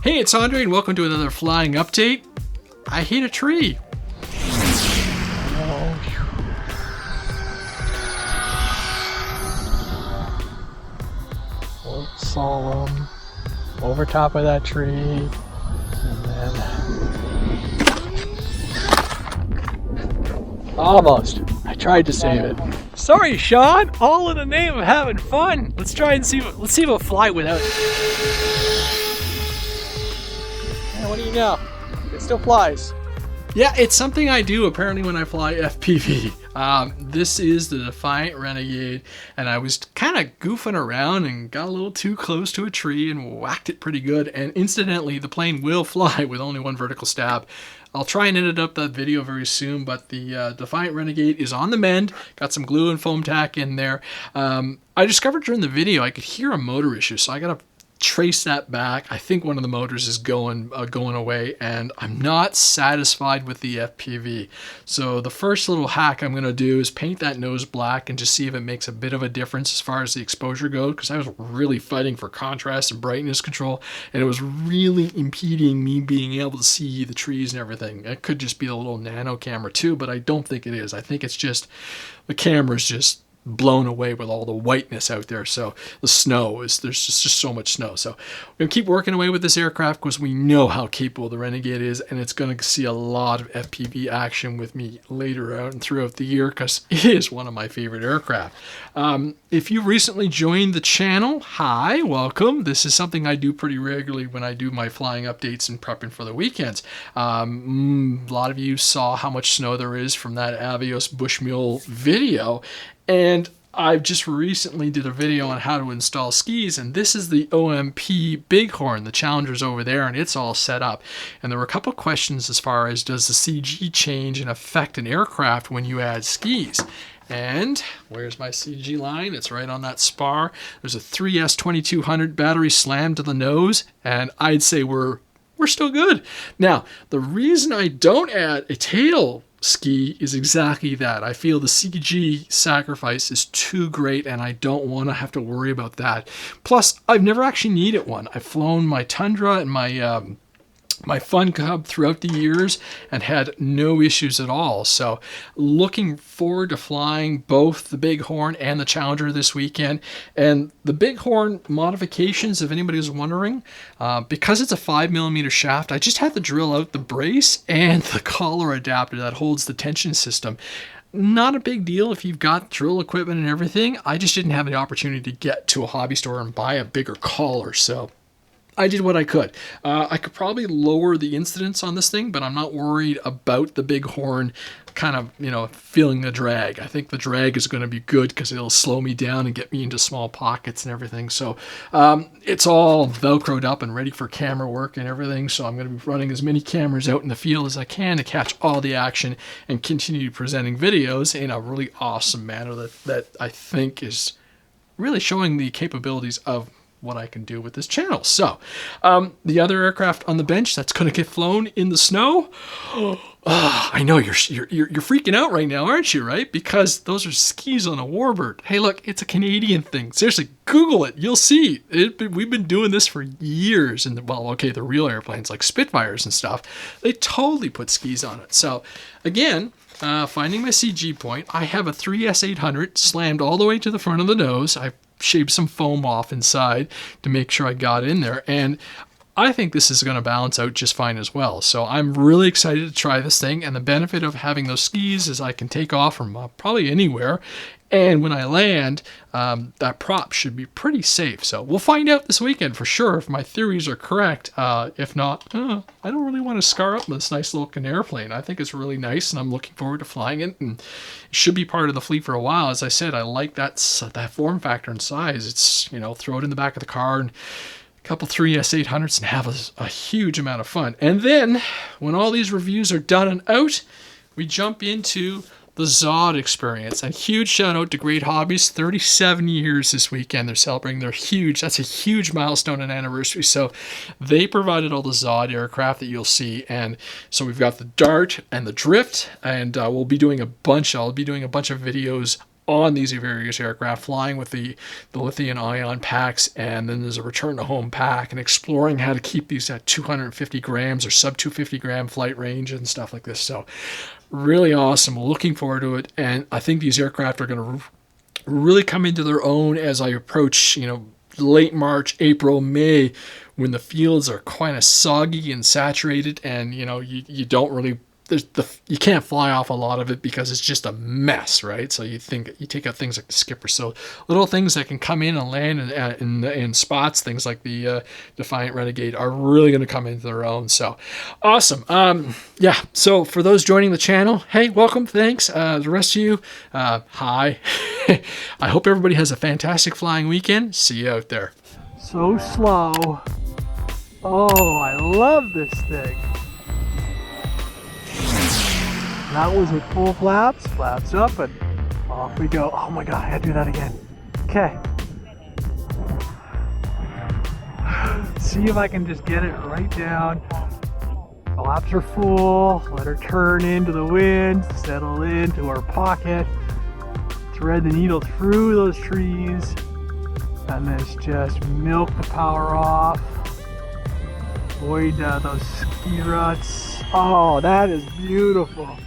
Hey, it's Andre and welcome to another flying update. I hit a tree. Solemn over top of that tree, and then almost. I tried to save it. Sorry, Sean. All in the name of having fun. Let's try and see. Let's see if it'll fly without it. Man, what do you know? It still flies. Yeah, it's something I do apparently when I fly FPV. This is the Defiant Renegade, and I was kind of goofing around and got a little too close to a tree and whacked it pretty good. And incidentally, the plane will fly with only one vertical stab. I'll try and edit up that video very soon, but the Defiant Renegade is on the mend. Got some glue and foam tack in there. I discovered during the video I could hear a motor issue, so I got to trace that back. I think one of the motors is going away, and I'm not satisfied with the FPV. So the first little hack I'm going to do is paint that nose black and just see if it makes a bit of a difference as far as the exposure goes, because I was really fighting for contrast and brightness control, and it was really impeding me being able to see the trees and everything. It could just be a little nano camera too, but I don't think it is. I think it's just the camera's just blown away with all the whiteness out there. So the snow is, there's just so much snow. So we're gonna keep working away with this aircraft because we know how capable the Renegade is, and it's gonna see a lot of FPV action with me later out and throughout the year because it is one of my favorite aircraft. If you recently joined the channel, hi, welcome. This is something I do pretty regularly when I do my flying updates and prepping for the weekends. A lot of you saw how much snow there is from that Avios BushMule video. And I've just recently did a video on how to install skis, and this is the OMP BIGHORN. The Challenger's over there, and it's all set up. And there were a couple questions as far as, does the CG change and affect an aircraft when you add skis? And where's my CG line? It's right on that spar. There's a 3S2200 battery slammed to the nose, and I'd say we're still good. Now, the reason I don't add a tail ski is exactly that. I feel the CG sacrifice is too great, and I don't want to have to worry about that. Plus, I've never actually needed one. I've flown my Tundra and my Fun Cub throughout the years and had no issues at all. So looking forward to flying both the BIGHORN and the Challenger this weekend. And the BIGHORN modifications, if anybody was wondering, because it's a 5mm shaft, I just had to drill out the brace and the collar adapter that holds the tension system. Not a big deal if you've got drill equipment and everything. I just didn't have the opportunity to get to a hobby store and buy a bigger collar, so I did what I could. I could probably lower the incidence on this thing, but I'm not worried about the BIGHORN kind of, feeling the drag. I think the drag is going to be good because it'll slow me down and get me into small pockets and everything. So it's all Velcroed up and ready for camera work and everything. So I'm going to be running as many cameras out in the field as I can to catch all the action and continue presenting videos in a really awesome manner that I think is really showing the capabilities of what I can do with this channel. So the other aircraft on the bench that's going to get flown in the snow. I know you're freaking out right now, aren't you? Right? Because those are skis on a Warbird. Hey, look, it's a Canadian thing. Seriously, Google it. You'll see. We've been doing this for years. And the real airplanes like Spitfires and stuff, they totally put skis on it. So again, finding my CG point, I have a 3S800 slammed all the way to the front of the nose. I shaved some foam off inside to make sure I got in there, and I think this is going to balance out just fine as well. So I'm really excited to try this thing, and the benefit of having those skis is I can take off from probably anywhere, and when I land, that prop should be pretty safe. So we'll find out this weekend for sure if my theories are correct. If not, I don't really want to scar up this nice looking airplane. I think it's really nice, and I'm looking forward to flying it, and it should be part of the fleet for a while. As I said, I like that form factor and size. It's, throw it in the back of the car and a couple 3S800s and have a huge amount of fun. And then when all these reviews are done and out, we jump into the ZOD Experience. And huge shout out to Great Hobbies, 37 years this weekend. They're celebrating that's a huge milestone and anniversary. So they provided all the ZOD aircraft that you'll see. And so we've got the Dart and the Drift, and I'll be doing a bunch of videos on these various aircraft, flying with the lithium ion packs, and then there's a return to home pack, and exploring how to keep these at 250 grams or sub 250 gram flight range and stuff like this. So really awesome. Looking forward to it. And I think these aircraft are going to really come into their own as I approach, late March, April, May, when the fields are kind of soggy and saturated, and you don't really, you can't fly off a lot of it because it's just a mess, right? So you take out things like the skipper, so little things that can come in and land in spots, things like the Defiant Renegade are really going to come into their own. So awesome. Yeah. So for those joining the channel, hey, welcome, thanks. The rest of you, hi. I hope everybody has a fantastic flying weekend. See you out there. So slow. Oh, I love this thing. That was with full flaps up, and off we go. Oh my God, I gotta do that again. Okay. See if I can just get it right down. Flaps are full. Let her turn into the wind, settle into our pocket, thread the needle through those trees, and then just milk the power off. Avoid those ski ruts. Oh, that is beautiful.